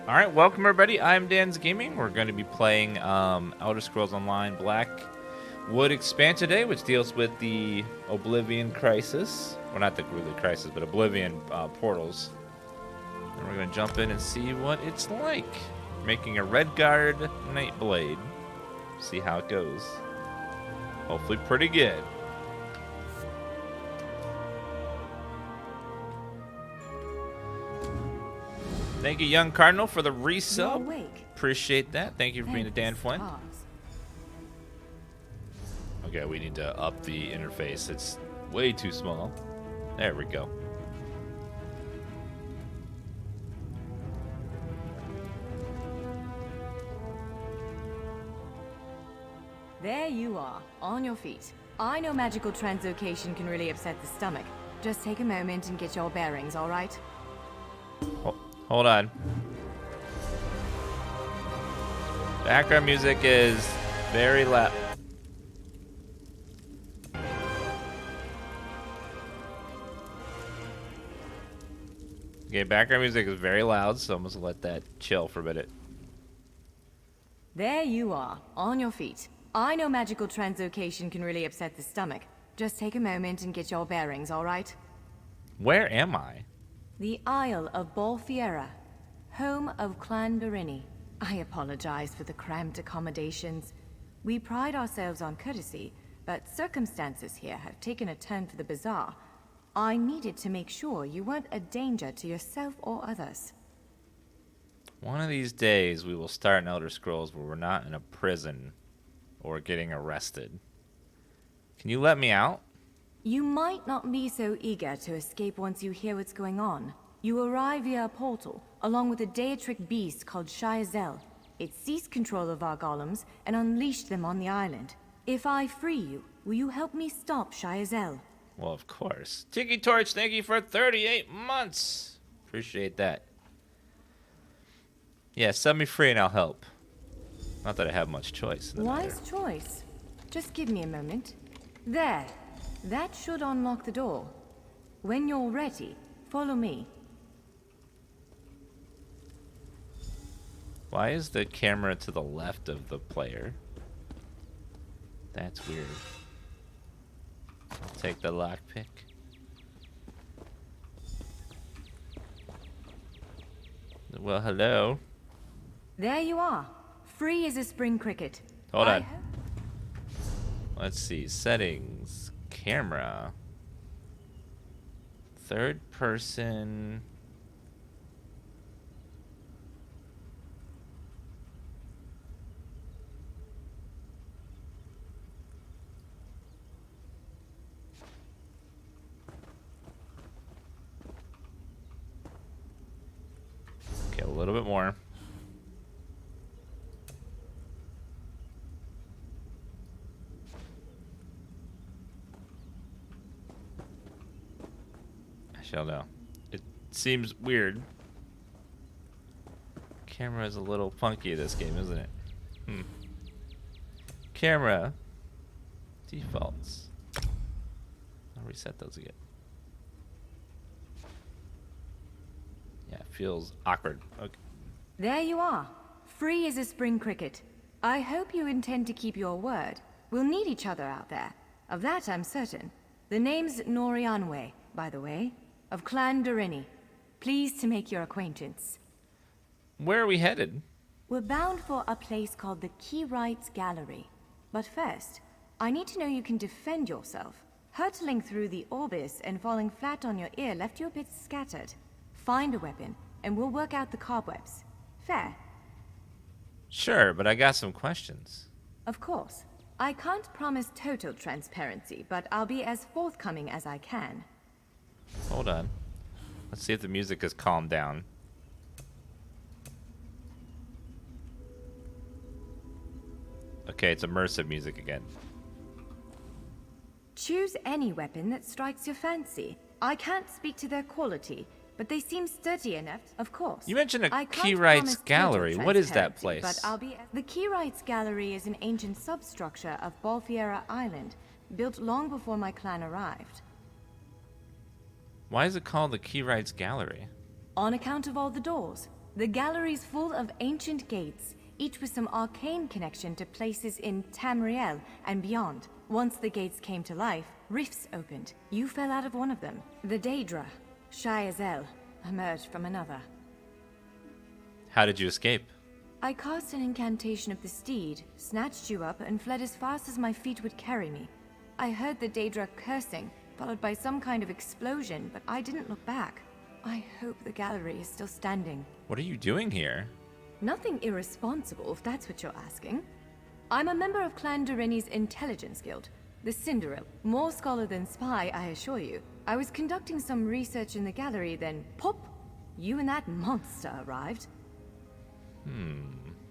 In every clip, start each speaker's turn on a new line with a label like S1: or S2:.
S1: Alright, welcome everybody. I'm DansGaming. We're going to be playing Elder Scrolls Online Blackwood expansion today, which deals with the Oblivion crisis. Well, not the really crisis, but Oblivion portals. And we're going to jump in and see what it's like. Making a Redguard Nightblade. See how it goes. Hopefully pretty good. Thank you, Young Cardinal, for the resub. Appreciate that. Thank you for being a Dan Flynn. Okay, we need to up the interface. It's way too small. There we go.
S2: There you are, on your feet. I know magical translocation can really upset the stomach. Just take a moment and get your bearings, all right?
S1: Hold on. Background music is very loud. Okay, background music is very loud, so I'm just gonna let that chill for a minute.
S2: There you are, on your feet. I know magical translocation can really upset the stomach. Just take a moment and get your bearings, all right?
S1: Where am I?
S2: The Isle of Balfierra, home of Clan Barini. I apologize for the cramped accommodations. We pride ourselves on courtesy, but circumstances here have taken a turn for the bizarre. I needed to make sure you weren't a danger to yourself or others.
S1: One of these days we will start in Elder Scrolls where we're not in a prison or getting arrested. Can you let me out?
S2: You might not be so eager to escape once you hear what's going on. You arrive via a portal, along with a Daetric beast called Shiazel. It seized control of our golems and unleashed them on the island. If I free you, will you help me stop Shiazel?
S1: Well, of course. Tiki Torch, thank you for 38 months. Appreciate that. Yeah, set me free and I'll help. Not that I have much choice in the matter.
S2: Wise choice. Just give me a moment. There. That should unlock the door. When you're ready, follow me.
S1: Why is the camera to the left of the player? That's weird. I'll take the lockpick. Well, hello.
S2: There you are. Free as a spring cricket.
S1: Hold on. Let's see. Settings. Camera. Third person. Okay, a little bit more. Shall know. It seems weird. Camera is a little funky this game, isn't it? Camera defaults. I'll reset those again. Yeah, it feels awkward. Okay.
S2: There you are. Free as a spring cricket. I hope you intend to keep your word. We'll need each other out there. Of that I'm certain. The name's Norianwe, by the way. Of Clan Barini. Pleased to make your acquaintance.
S1: Where are we headed?
S2: We're bound for a place called the Keyrights Gallery. But first, I need to know you can defend yourself. Hurtling through the Orbis and falling flat on your ear left you a bit scattered. Find a weapon, and we'll work out the cobwebs. Fair?
S1: Sure, but I got some questions.
S2: Of course. I can't promise total transparency, but I'll be as forthcoming as I can.
S1: Hold on. Let's see if the music has calmed down. Okay, it's immersive music again.
S2: Choose any weapon that strikes your fancy. I can't speak to their quality, but they seem sturdy enough, of course.
S1: You mentioned a Keyrights Gallery. What is that place?
S2: But the Keyrights Gallery is an ancient substructure of Balfierra Island, built long before my clan arrived.
S1: Why is it called the Keyrights Gallery?
S2: On account of all the doors. The gallery's full of ancient gates, each with some arcane connection to places in Tamriel and beyond. Once the gates came to life, rifts opened. You fell out of one of them. The Daedra, shy as El, emerged from another.
S1: How did you escape?
S2: I cast an incantation of the steed, snatched you up, and fled as fast as my feet would carry me. I heard the Daedra cursing, followed by some kind of explosion, but I didn't look back. I hope the gallery is still standing.
S1: What are you doing here?
S2: Nothing irresponsible, if that's what you're asking. I'm a member of Clan Dorini's intelligence guild, the Cinderell. More scholar than spy, I assure you. I was conducting some research in the gallery, then pop! You and that monster arrived.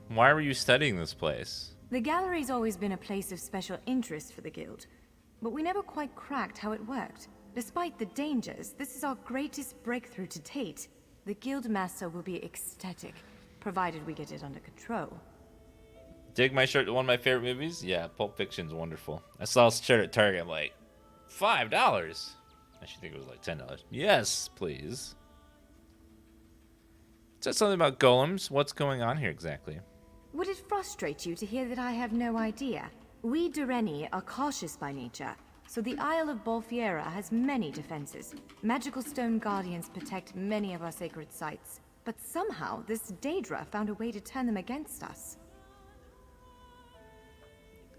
S1: Why were you studying this place?
S2: The gallery's always been a place of special interest for the guild, but we never quite cracked how it worked. Despite the dangers, this is our greatest breakthrough to date. The guild master will be ecstatic, provided we get it under control.
S1: Dig my shirt to one of my favorite movies? Yeah, Pulp Fiction's wonderful. I saw a shirt at Target, I'm like, $5? I should think it was like $10. Yes, please. It said something about golems. What's going on here exactly?
S2: Would it frustrate you to hear that I have no idea? We Doreni are cautious by nature, so the Isle of Balfierra has many defenses. Magical stone guardians protect many of our sacred sites, but somehow this Daedra found a way to turn them against us.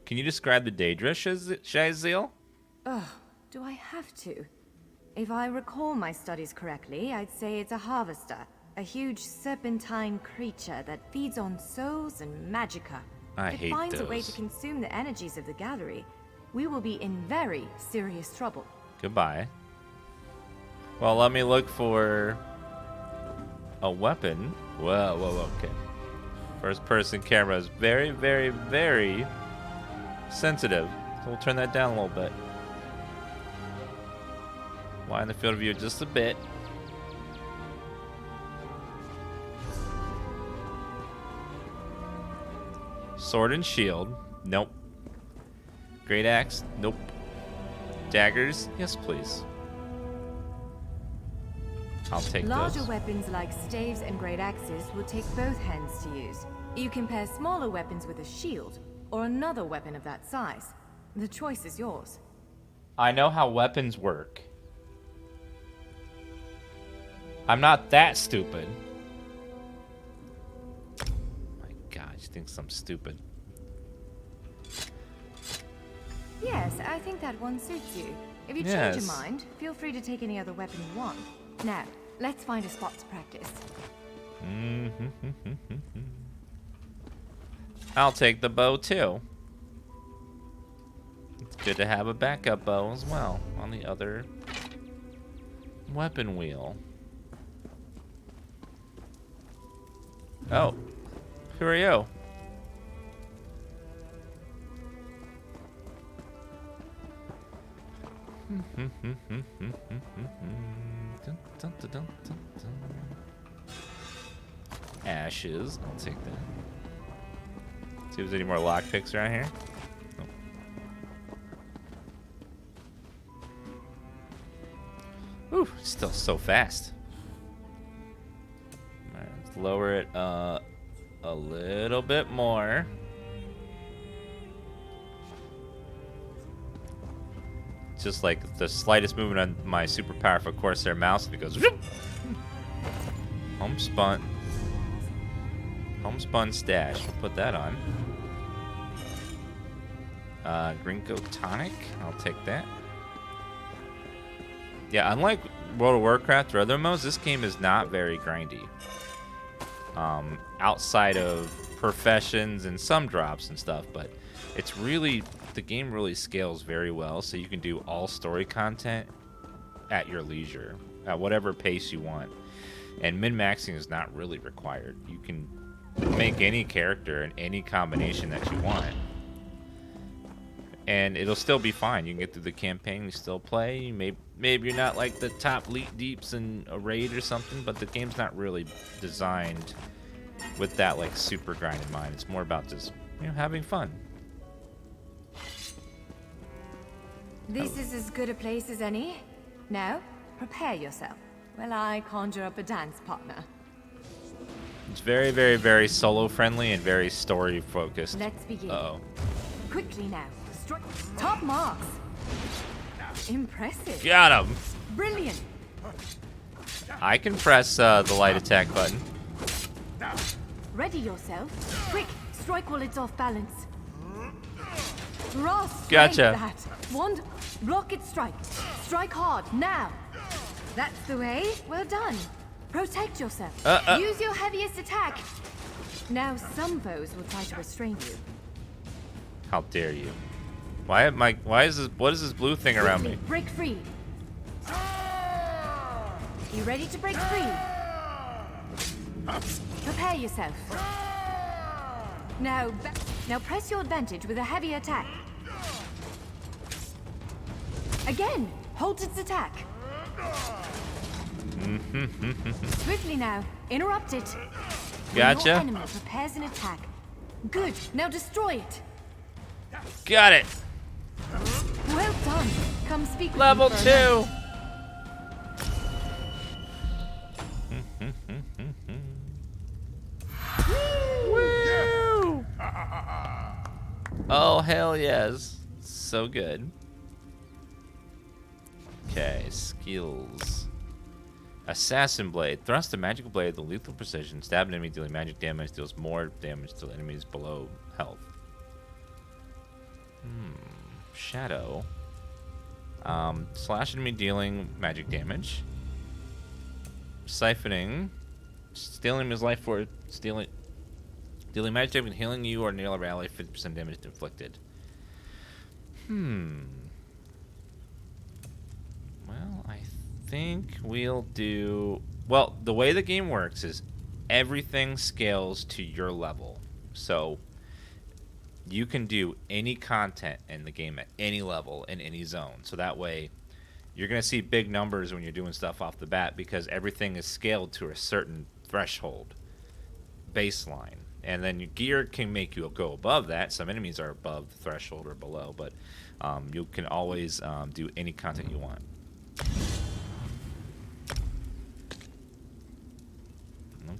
S1: Can you describe the Daedra, Shaziel?
S2: Ugh, do I have to? If I recall my studies correctly, I'd say it's a harvester. A huge serpentine creature that feeds on souls and magicka.
S1: I
S2: If
S1: hate
S2: it finds a
S1: those.
S2: way to consume the energies of the gallery, we will be in very serious trouble.
S1: Goodbye. Well, let me look for a weapon. Whoa, okay. First person camera is very, very, very sensitive. So we'll turn that down a little bit. Widen the field of view just a bit. Sword and shield. Nope. Great axe. Nope. Daggers. Yes, please. I'll take
S2: Larger
S1: those.
S2: weapons like staves and great axes will take both hands to use. You can pair smaller weapons with a shield, or another weapon of that size. The choice is yours.
S1: I know how weapons work. I'm not that stupid. My God, she thinks I'm stupid.
S2: Yes, I think that one suits you. If you change
S1: Yes.
S2: your mind, feel free to take any other weapon you want. Now, let's find a spot to practice.
S1: I'll take the bow too. It's good to have a backup bow as well on the other weapon wheel. Oh, who are you? Ashes. I'll take that. See if there's any more lockpicks around here. Nope. Ooh, still so fast. Alright, let's lower it a little bit more. Just like the slightest movement on my super powerful Corsair mouse, it goes. Whoop! Homespun. Homespun stash. We'll put that on. Grinko tonic. I'll take that. Yeah, unlike World of Warcraft or other modes, this game is not very grindy. Outside of professions and some drops and stuff, but it's really, the game really scales very well, so you can do all story content at your leisure, at whatever pace you want. And min-maxing is not really required. You can make any character in any combination that you want, and it'll still be fine. You can get through the campaign, you still play. Maybe you're not like the top elite deeps in a raid or something, but the game's not really designed with that like super grind in mind. It's more about just, you know, having fun.
S2: This is as good a place as any. Now, prepare yourself while I conjure up a dance partner.
S1: It's very, very, very solo friendly and very story focused.
S2: Let's begin.
S1: Uh-oh.
S2: Quickly now. Top marks. Impressive.
S1: Got him.
S2: Brilliant.
S1: I can press the light attack button.
S2: Ready yourself. Quick, strike while it's off balance. Raw strength,
S1: Gotcha.
S2: that. Wand, block its strike. Strike hard, now. That's the way. Well done. Protect yourself. Use your heaviest attack. Now some foes will try to restrain you.
S1: How dare you? Why is this, what is this blue thing around me?
S2: Break free. You ready to break free? Prepare yourself. Now press your advantage with a heavy attack. Again, hold its attack. Swiftly now, interrupt it.
S1: Gotcha.
S2: When your enemy prepares an attack. Good, now destroy it.
S1: Got it.
S2: Well done. Come speak with
S1: Level
S2: me for a
S1: 2. Woo! Oh, hell yes. So good. Okay, skills. Assassin Blade. Thrust a magical blade with lethal precision. Stab an enemy dealing magic damage. Deals more damage to enemies below health. Shadow. Slash enemy dealing magic damage. Siphoning. Stealing his life for dealing magic damage and healing you or near a rally 50% damage inflicted. Well, I think we'll do... Well, the way the game works is everything scales to your level. So you can do any content in the game at any level in any zone. So that way you're going to see big numbers when you're doing stuff off the bat because everything is scaled to a certain threshold baseline. And then your gear can make you go above that. Some enemies are above the threshold or below, but you can always do any content you want.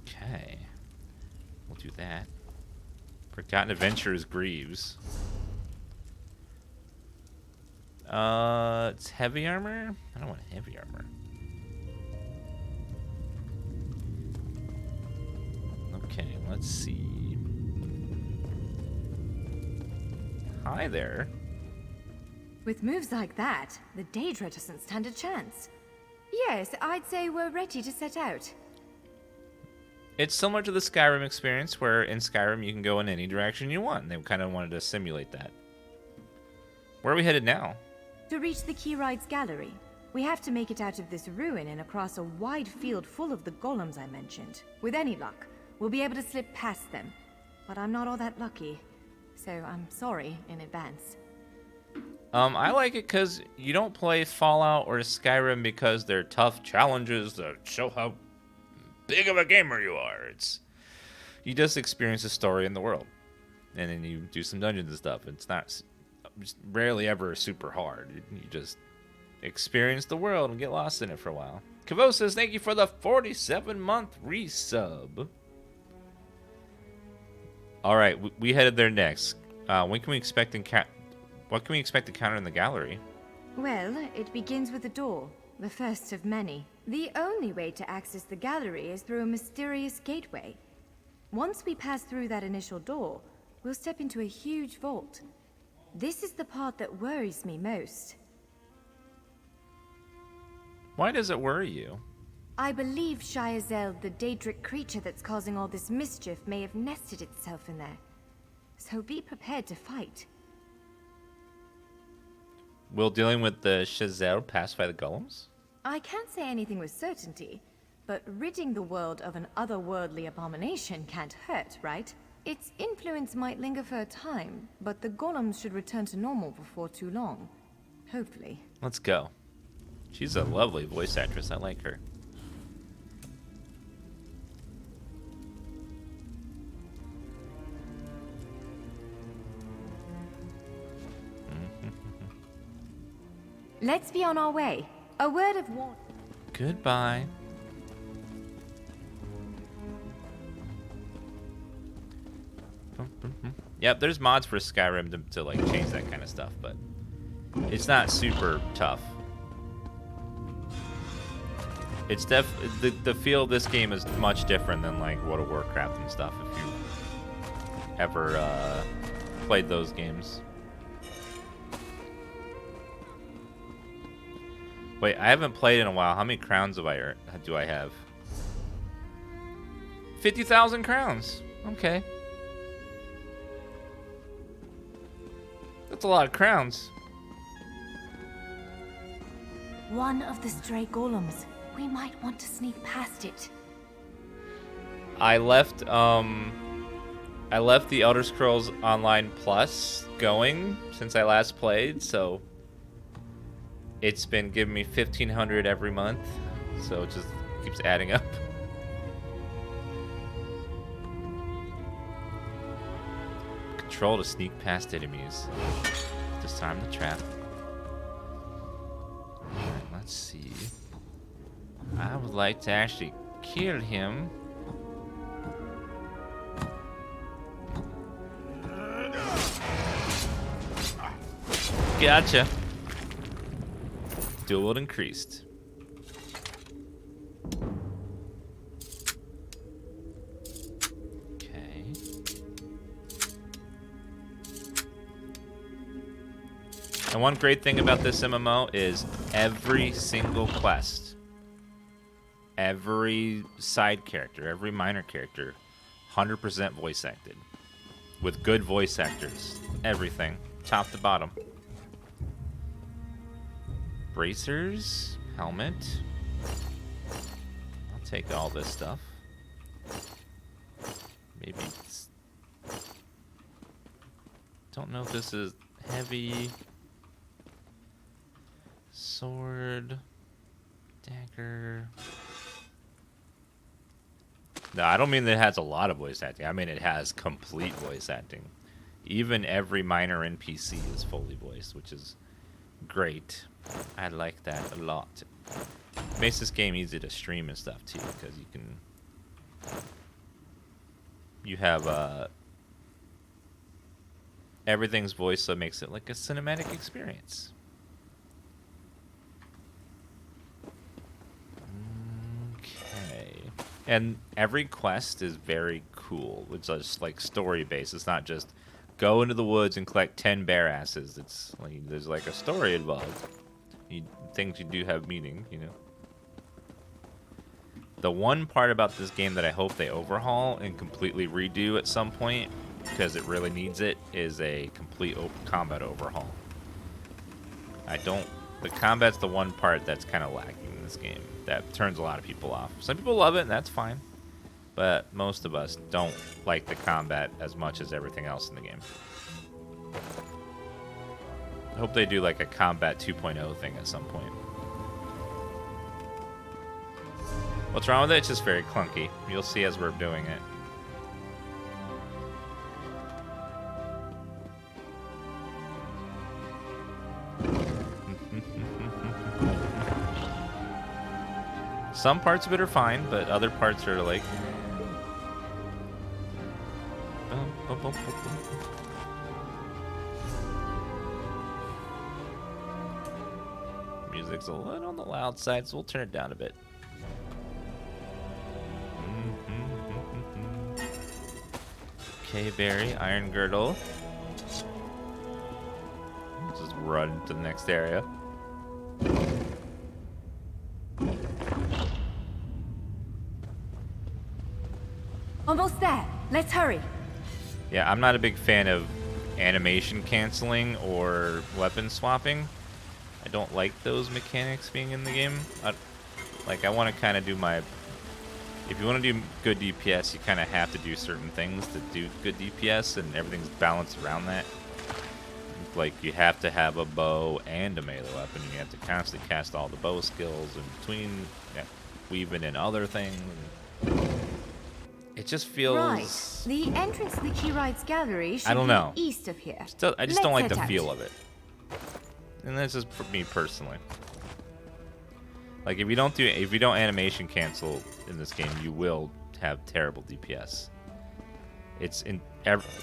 S1: Okay. We'll do that. Forgotten Adventures Greaves. It's heavy armor? I don't want heavy armor. Okay, let's see. Hi there.
S2: With moves like that, the Daedra doesn't stand a chance. Yes, I'd say we're ready to set out.
S1: It's similar to the Skyrim experience, where in Skyrim you can go in any direction you want. And they kind of wanted to simulate that. Where are we headed now?
S2: To reach the Keyride's gallery, we have to make it out of this ruin and across a wide field full of the golems I mentioned. With any luck, we'll be able to slip past them. But I'm not all that lucky, so I'm sorry in advance.
S1: I like it because you don't play Fallout or Skyrim because they're tough challenges that show how big of a gamer you are. You just experience the story in the world, and then you do some dungeons and stuff. It's rarely ever super hard. You just experience the world and get lost in it for a while. Kavo says, thank you for the 47-month resub. All right, we headed there next. When can we expect what can we expect to encounter in the gallery?
S2: Well, it begins with a door, the first of many. The only way to access the gallery is through a mysterious gateway. Once we pass through that initial door, we'll step into a huge vault. This is the part that worries me most.
S1: Why does it worry you?
S2: I believe Shiazel, the Daedric creature that's causing all this mischief, may have nested itself in there. So be prepared to fight.
S1: Will dealing with the Shazel pacify the golems?
S2: I can't say anything with certainty, but ridding the world of an otherworldly abomination can't hurt, right? Its influence might linger for a time, but the golems should return to normal before too long. Hopefully.
S1: Let's go. She's a lovely voice actress. I like her.
S2: Let's be on our way. A word of warning.
S1: Goodbye. Yep, there's mods for Skyrim to like change that kind of stuff, but it's not super tough. It's the feel of this game is much different than like World of Warcraft and stuff. If you ever played those games. Wait, I haven't played in a while. How many crowns do I have? 50,000 crowns. Okay. That's a lot of crowns.
S2: One of the stray golems. We might want to sneak past it.
S1: I left the Elder Scrolls Online Plus going since I last played, so it's been giving me 1,500 every month, so it just keeps adding up. Control to sneak past enemies. Disarm the trap. Alright, let's see. I would like to actually kill him. Gotcha. Dual increased. Okay. And one great thing about this MMO is every single quest, every side character, every minor character, 100% voice acted. With good voice actors. Everything. Top to bottom. Bracers, helmet. I'll take all this stuff. Maybe it's... Don't know if this is heavy. Sword. Dagger. No, I don't mean that it has a lot of voice acting. I mean it has complete voice acting. Even every minor NPC is fully voiced, which is great. I like that a lot. It makes this game easy to stream and stuff too, because you have everything's voiced, so it makes it like a cinematic experience. Okay. And every quest is very cool. It's just like story based. It's not just go into the woods and collect 10 bear asses. It's like there's like a story involved. Things you do have meaning, you know. The one part about this game that I hope they overhaul and completely redo at some point, because it really needs it, is a complete combat overhaul. The combat's the one part that's kind of lacking in this game. That turns a lot of people off. Some people love it, and that's fine. But most of us don't like the combat as much as everything else in the game. I hope they do like a combat 2.0 thing at some point. What's wrong with it? It's just very clunky. You'll see as we're doing it. Some parts of it are fine, but other parts are like... Music's a little on the loud side, so we'll turn it down a bit. Okay, Barry, Iron Girdle. Just run to the next area.
S2: Almost there. Let's hurry.
S1: Yeah, I'm not a big fan of animation canceling or weapon swapping. I don't like those mechanics being in the game. I want to kind of do my... If you want to do good DPS, you kind of have to do certain things to do good DPS, and everything's balanced around that. Like, you have to have a bow and a melee weapon, and you have to constantly cast all the bow skills in between, weaving in other things. It just feels...
S2: Right. The entrance to the Keyride's gallery should
S1: I don't know.
S2: be east of here.
S1: I just don't like the
S2: Let's
S1: feel of it. And that's just for me personally. Like, if you don't animation cancel in this game, you will have terrible DPS. It's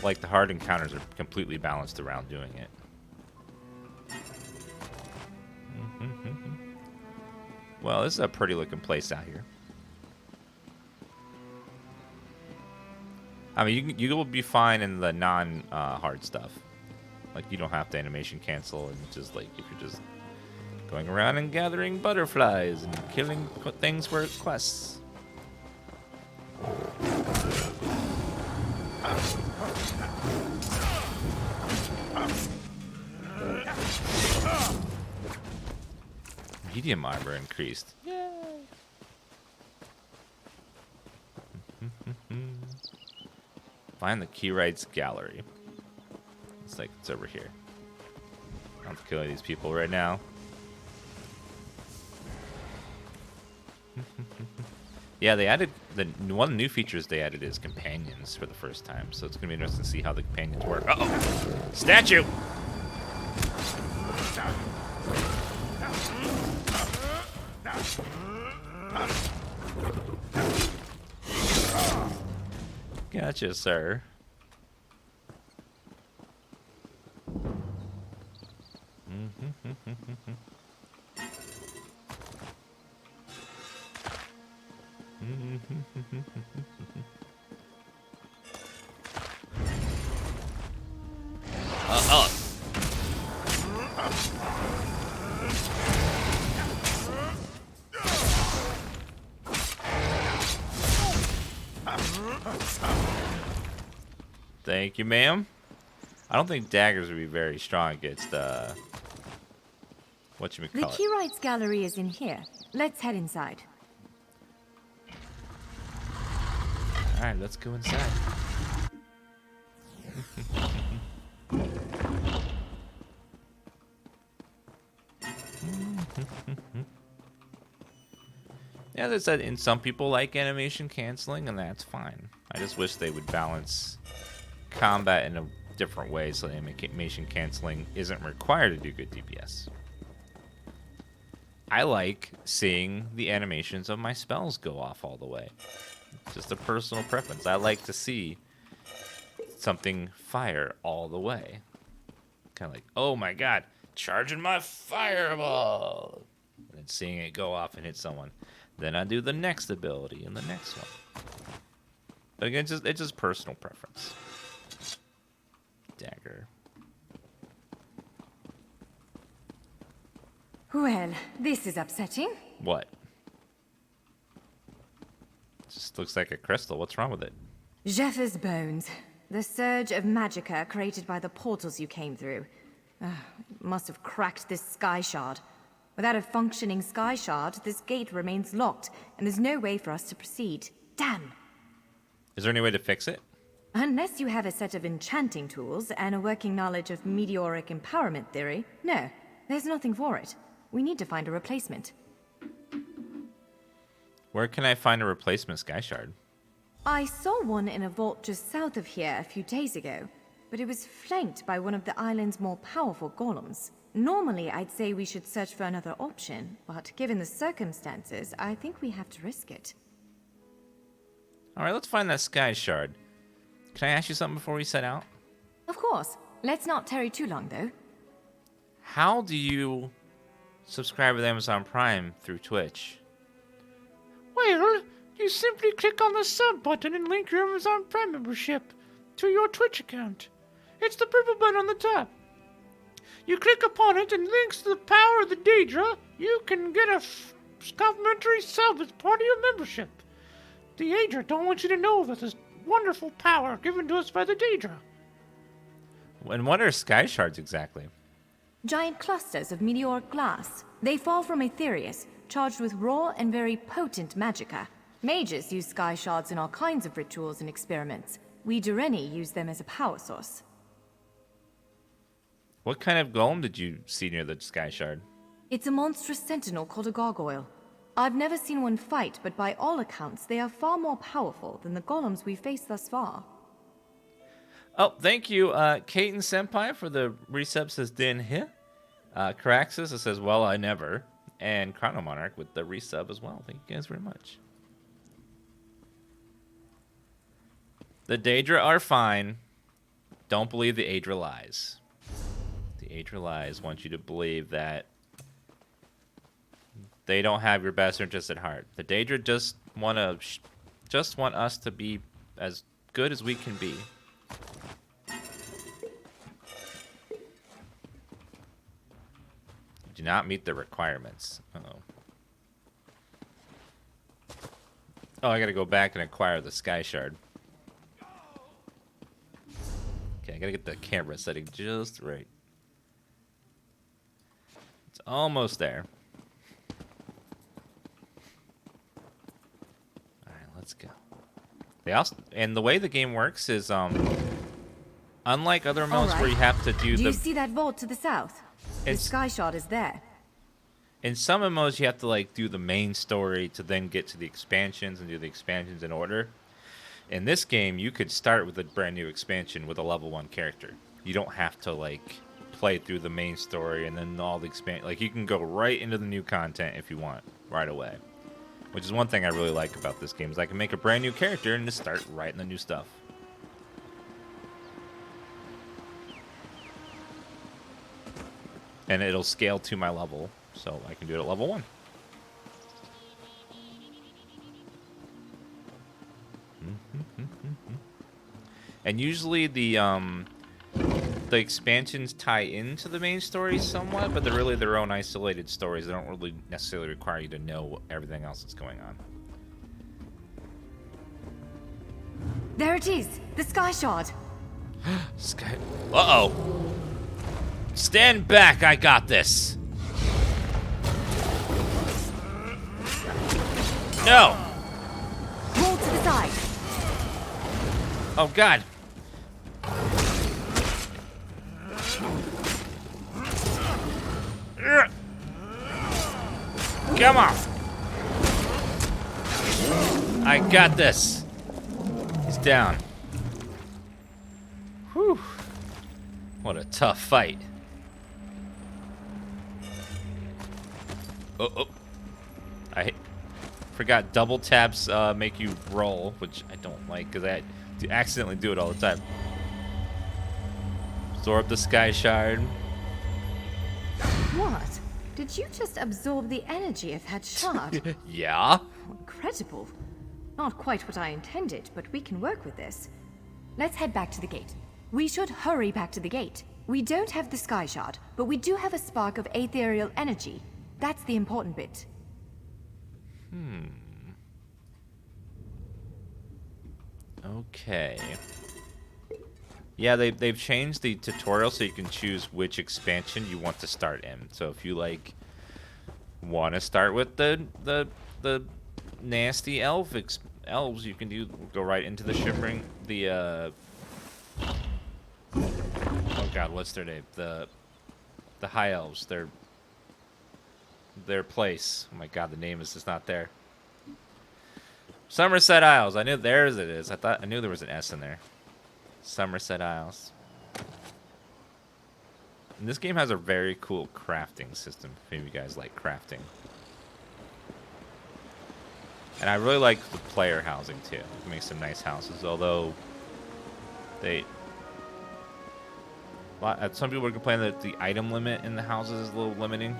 S1: like the hard encounters are completely balanced around doing it. Well, this is a pretty looking place out here. I mean, you will be fine in the non-hard stuff. Like, you don't have to animation cancel, and just like if you're just going around and gathering butterflies and killing things for quests. Medium armor increased. Yay! Find the Keyrights Gallery. It's like it's over here. I'm killing these people right now. Yeah, they added one of the new features they added is companions for the first time, so it's gonna be interesting to see how the companions work. Uh-oh! Statue! Gotcha, sir. Thank you, ma'am. I don't think daggers would be very strong against whatchamacallit.
S2: The Keyrights Gallery is in here. Let's head inside.
S1: Alright, let's go inside. Yeah, they said in some people like animation canceling, and that's fine. I just wish they would balance combat in a different way so animation canceling isn't required to do good DPS. I like seeing the animations of my spells go off all the way. Just a personal preference. I like to see something fire all the way. Kind of like, oh my god, charging my fireball! And then seeing it go off and hit someone. Then I do the next ability and the next one. But again, it's just personal preference. Dagger.
S2: Well, this is upsetting.
S1: What? Just looks like a crystal. What's wrong with it?
S2: Jeffer's bones. The surge of magicka created by the portals you came through. Must have cracked this skyshard. Without a functioning skyshard, this gate remains locked, and there's no way for us to proceed. Damn!
S1: Is there any way to fix it?
S2: Unless you have a set of enchanting tools and a working knowledge of meteoric empowerment theory, no, there's nothing for it. We need to find a replacement.
S1: Where can I find a replacement skyshard?
S2: I saw one in a vault just south of here a few days ago, but it was flanked by one of the island's more powerful golems. Normally, I'd say we should search for another option, but given the circumstances, I think we have to risk it.
S1: Alright, let's find that skyshard. Can I ask you something before we set out?
S2: Of course. Let's not tarry too long, though.
S1: How do you subscribe with Amazon Prime through Twitch?
S3: Well, you simply click on the sub button and link your Amazon Prime membership to your Twitch account. It's the purple button on the top. You click upon it and links to the power of the Daedra. You can get a complimentary sub as part of your membership. The Daedra don't want you to know about this wonderful power given to us by the Daedra.
S1: And what are skyshards exactly?
S2: Giant clusters of meteoric glass. They fall from Aetherius, charged with raw and very potent magicka. Mages use sky shards in all kinds of rituals and experiments. We Dureni use them as a power source.
S1: What kind of golem did you see near the skyshard?
S2: It's a monstrous sentinel called a gargoyle. I've never seen one fight, but by all accounts, they are far more powerful than the golems we've faced thus far.
S1: Oh, thank you, Kaiten Senpai, for the resub, says Din here. Caraxis, it says, well, I never. And Chrono Monarch with the resub as well. Thank you guys very much. The Daedra are fine. Don't believe the Aedra lies. The Aedra lies want you to believe that they don't have your best interest at heart. The Daedra just want us to be as good as we can be. Do not meet the requirements. Uh-oh. Oh, I gotta go back and acquire the skyshard. Okay, I gotta get the camera setting just right. It's almost there. Alright, let's go. They also, and the way the game works is, unlike other modes where you have to do
S2: Do you see that vault to the south? The
S1: It's-
S2: skyshard is there.
S1: In some MMOs, you have to like do the main story to then get to the expansions and do the expansions in order. In this game, you could start with a brand new expansion with a level 1 character. You don't have to like play through the main story and then all the like you can go right into the new content if you want right away. Which is one thing I really like about this game is I can make a brand new character and just start right in the new stuff. And it'll scale to my level, so I can do it at level 1. And usually the expansions tie into the main story somewhat, but they're really their own isolated stories. They don't really necessarily require you to know everything else that's going on.
S2: There it is, the skyshard.
S1: Sky. Uh-oh. Stand back, I got this. No.
S2: Roll to the side.
S1: Oh, God. Come on. I got this. He's down. Whew. What a tough fight. Oh. I forgot double taps make you roll, which I don't like because I accidentally do it all the time. Absorb the skyshard.
S2: What? Did you just absorb the energy of that shard?
S1: Yeah.
S2: Incredible. Not quite what I intended, but we can work with this. Let's head back to the gate. We should hurry back to the gate. We don't have the skyshard, but we do have a spark of ethereal energy. That's the important bit.
S1: Okay. Yeah, they've changed the tutorial so you can choose which expansion you want to start in. So if you like want to start with the nasty elves, you can go right into the shimmering oh God, what's their name? The high elves. Their place. Oh my God, the name is just not there. Somerset Isles. I knew theirs it is. I knew there was an S in there. Somerset Isles. And this game has a very cool crafting system. If any of you guys like crafting. And I really like the player housing too. It makes some nice houses, although some people are complaining that the item limit in the houses is a little limiting.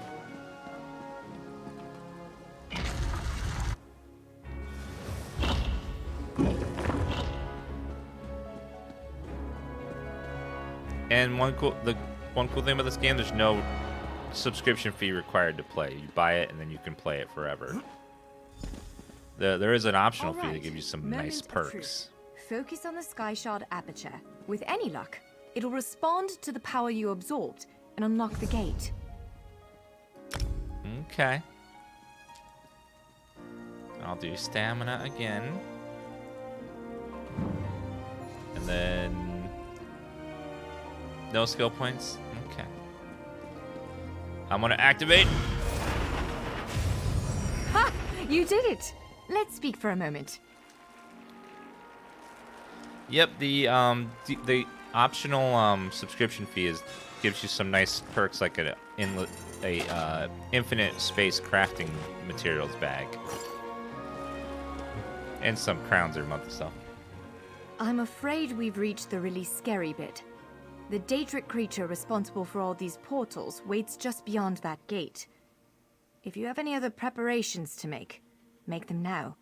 S1: And one cool thing about this game, there's no subscription fee required to play. You buy it and then you can play it forever. There is an optional fee that gives you some nice perks.
S2: Focus on the skyshard aperture. With any luck, it'll respond to the power you absorbed and unlock the gate.
S1: Okay. I'll do stamina again. And then no skill points? Okay. I'm gonna activate.
S2: Ha! You did it! Let's speak for a moment.
S1: Yep, the optional subscription fee gives you some nice perks like a infinite space crafting materials bag. And some crowns every month and stuff.
S2: I'm afraid we've reached the really scary bit. The Daedric creature responsible for all these portals waits just beyond that gate. If you have any other preparations to make them now.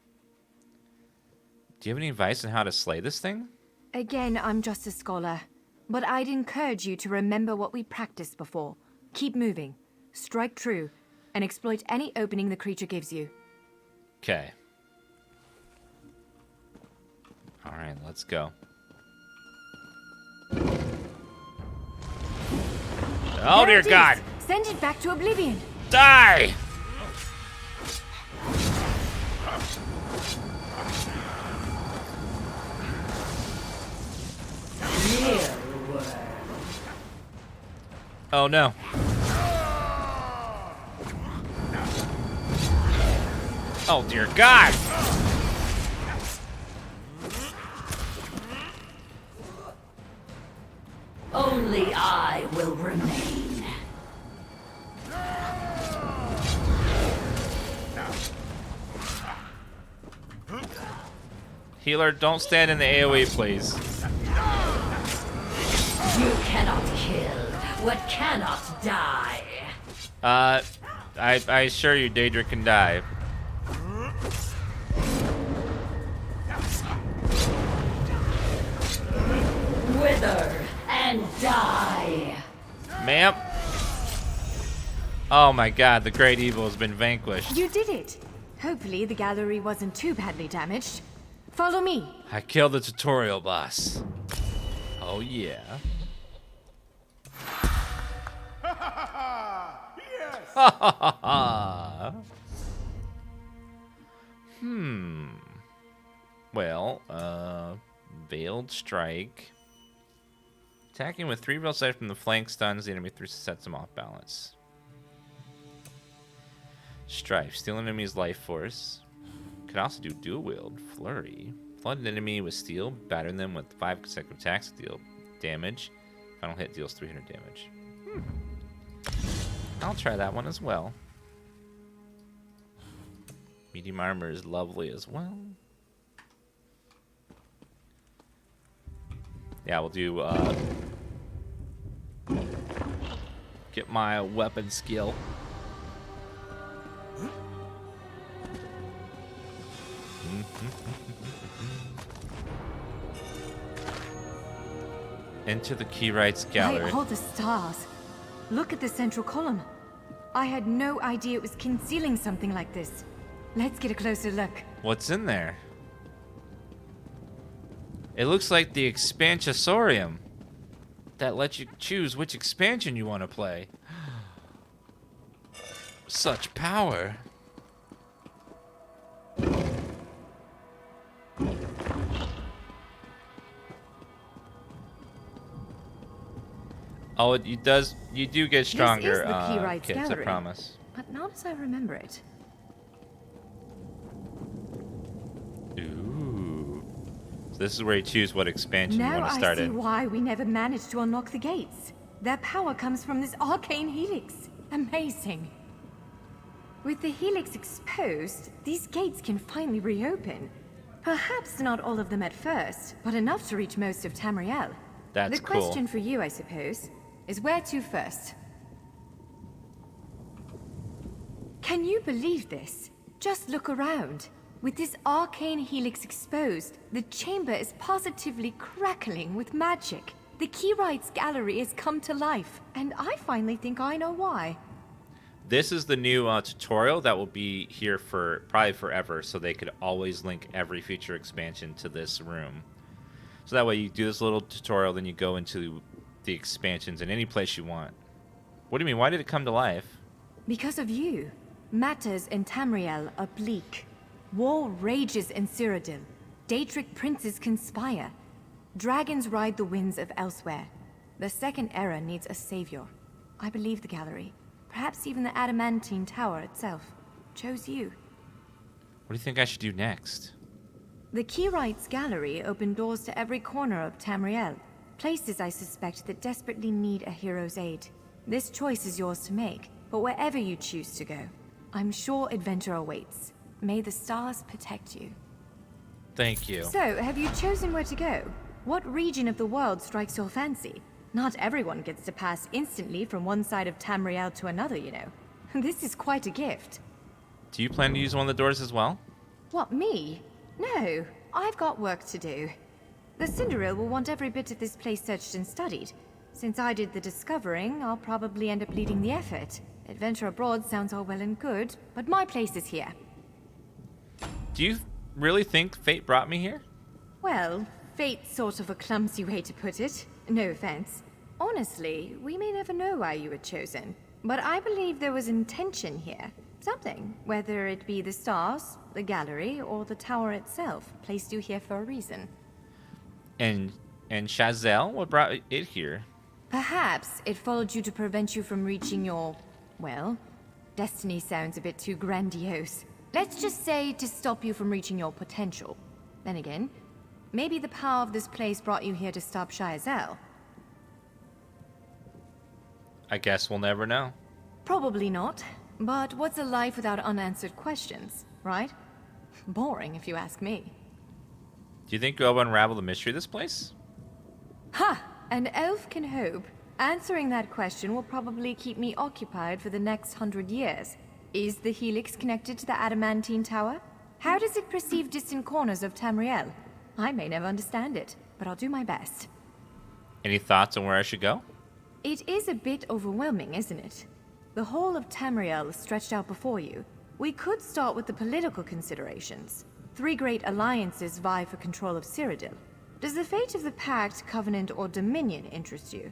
S1: Do you have any advice on how to slay this thing?
S2: Again, I'm just a scholar, but I'd encourage you to remember what we practiced before. Keep moving, strike true, and exploit any opening the creature gives you.
S1: Okay. Alright, let's go. Oh dear God!
S2: Send it back to Oblivion!
S1: Die! Oh no. Oh dear God!
S4: Only I will remain.
S1: Healer, don't stand in the AoE, please.
S4: You cannot kill what cannot die.
S1: I assure you, Daedric can die.
S4: Wither and die.
S1: Ma'am. Oh my God, the great evil has been vanquished.
S2: You did it! Hopefully the gallery wasn't too badly damaged. Follow me!
S1: I killed the tutorial boss. Oh yeah.
S5: Yes!
S1: Well, Veiled Strike. Attacking with 3 real sight from the flank stuns the enemy through sets them off balance. Strife. Steal an enemy's life force. Can also do dual wield. Flurry. Flood an enemy with steel. Batter them with 5 consecutive attacks. Deal damage. Final hit deals 300 damage. I'll try that one as well. Medium armor is lovely as well. Yeah, we'll do, get my weapon skill. Enter the Keyrights gallery.
S2: By all the stars. Look at the central column. I had no idea it was concealing something like this. Let's get a closer look.
S1: What's in there? It looks like the Expansorium that lets you choose which expansion you want to play. Such power. Oh, it does. You do get stronger,
S2: This is the Keyrights
S1: kids, I
S2: gallery,
S1: promise.
S2: but not as I remember it.
S1: Ooh. So this is where you choose what expansion you
S2: Now
S1: want to
S2: I
S1: start
S2: see
S1: in.
S2: why we never managed to unlock the gates. Their power comes from this arcane helix. Amazing. With the helix exposed, these gates can finally reopen. Perhaps not all of them at first, but enough to reach most of Tamriel.
S1: That's
S2: the
S1: cool.
S2: question for you, I suppose, is where to first? Can you believe this? Just look around. With this arcane helix exposed, the chamber is positively crackling with magic. The Keyrights gallery has come to life, and I finally think I know why.
S1: This is the new tutorial that will be here for probably forever, so they could always link every future expansion to this room. So that way you do this little tutorial, then you go into the expansions in any place you want. What do you mean? Why did it come to life?
S2: Because of you. Matters in Tamriel are bleak. War rages in Cyrodiil. Daedric princes conspire. Dragons ride the winds of elsewhere. The Second Era needs a savior. I believe the gallery, perhaps even the Adamantine Tower itself, chose you.
S1: What do you think I should do next?
S2: The Keyrights gallery opened doors to every corner of Tamriel. Places I suspect that desperately need a hero's aid. This choice is yours to make, but wherever you choose to go, I'm sure adventure awaits. May the stars protect you.
S1: Thank you.
S2: So, have you chosen where to go? What region of the world strikes your fancy? Not everyone gets to pass instantly from one side of Tamriel to another, you know. This is quite a gift.
S1: Do you plan to use one of the doors as well?
S2: What, me? No, I've got work to do. The Cinderil will want every bit of this place searched and studied. Since I did the discovering, I'll probably end up leading the effort. Adventure abroad sounds all well and good, but my place is here.
S1: Do you really think fate brought me here?
S2: Well, fate's sort of a clumsy way to put it. No offense. Honestly, we may never know why you were chosen. But I believe there was intention here. Something, whether it be the stars, the gallery, or the tower itself, placed you here for a reason.
S1: And Chazelle, what brought it here?
S2: Perhaps it followed you to prevent you from reaching your... well, destiny sounds a bit too grandiose. Let's just say to stop you from reaching your potential. Then again, maybe the power of this place brought you here to stop Chazelle.
S1: I guess we'll never know.
S2: Probably not. But what's a life without unanswered questions, right? Boring, if you ask me.
S1: Do you think you'll unravel the mystery of this place?
S2: Ha! An elf can hope. Answering that question will probably keep me occupied for the next 100 years. Is the helix connected to the adamantine tower? How does it perceive distant corners of Tamriel? I may never understand it, but I'll do my best.
S1: Any thoughts on where I should go?
S2: It is a bit overwhelming, isn't it? The whole of Tamriel is stretched out before you. We could start with the political considerations. 3 great alliances vie for control of Cyrodiil. Does the fate of the Pact, Covenant, or Dominion interest you?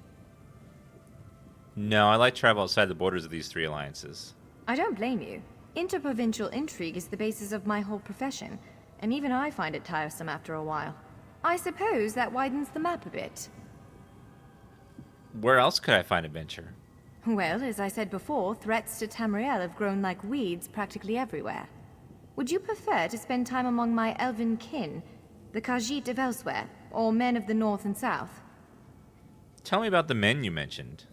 S1: No, I like to travel outside the borders of these 3 alliances.
S2: I don't blame you. Interprovincial intrigue is the basis of my whole profession, and even I find it tiresome after a while. I suppose that widens the map a bit.
S1: Where else could I find adventure?
S2: Well, as I said before, threats to Tamriel have grown like weeds practically everywhere. Would you prefer to spend time among my elven kin, the Khajiit of elsewhere, or men of the north and south?
S1: Tell me about the men you mentioned.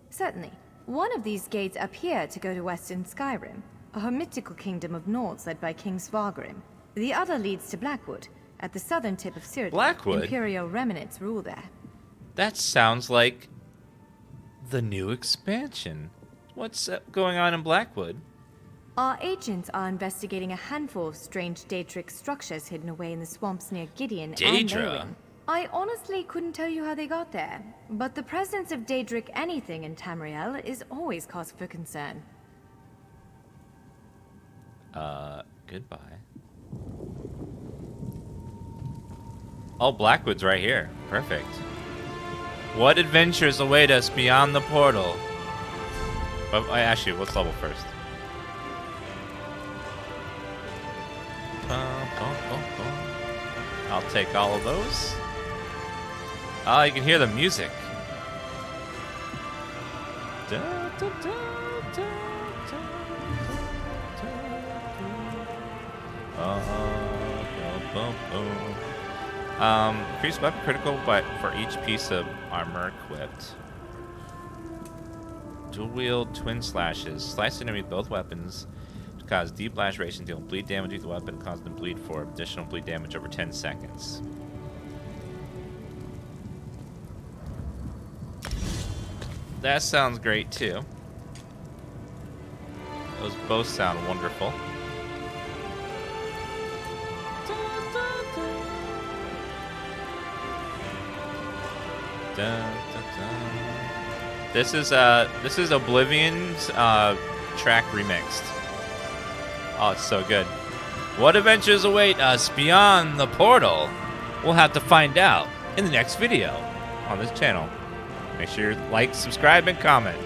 S2: Certainly. One of these gates appear to go to western Skyrim, a hermitical kingdom of Nords led by King Svargrim. The other leads to Blackwood, at the southern tip of Cyrodiil.
S1: Blackwood?
S2: Imperial remnants rule there.
S1: That sounds like the new expansion. What's going on in Blackwood?
S2: Our agents are investigating a handful of strange Daedric structures hidden away in the swamps near Gideon and
S1: Daedra?
S2: Lewin. I honestly couldn't tell you how they got there, but the presence of Daedric anything in Tamriel is always cause for concern.
S1: Goodbye. Oh, Blackwood's right here. Perfect. What adventures await us beyond the portal? But actually, let's level first. I'll take all of those. Oh, you can hear the music. Da, da, da, da, da, increased weapon critical, but for each piece of armor equipped. Dual wield twin slashes. Slice enemy with both weapons to cause deep laceration, deal bleed damage with the weapon, cause them bleed for additional bleed damage over 10 seconds. That sounds great too. Those both sound wonderful. This is Oblivion's track remixed. Oh, it's so good. What adventures await us beyond the portal? We'll have to find out in the next video on this channel. Make sure you like, subscribe, and comment.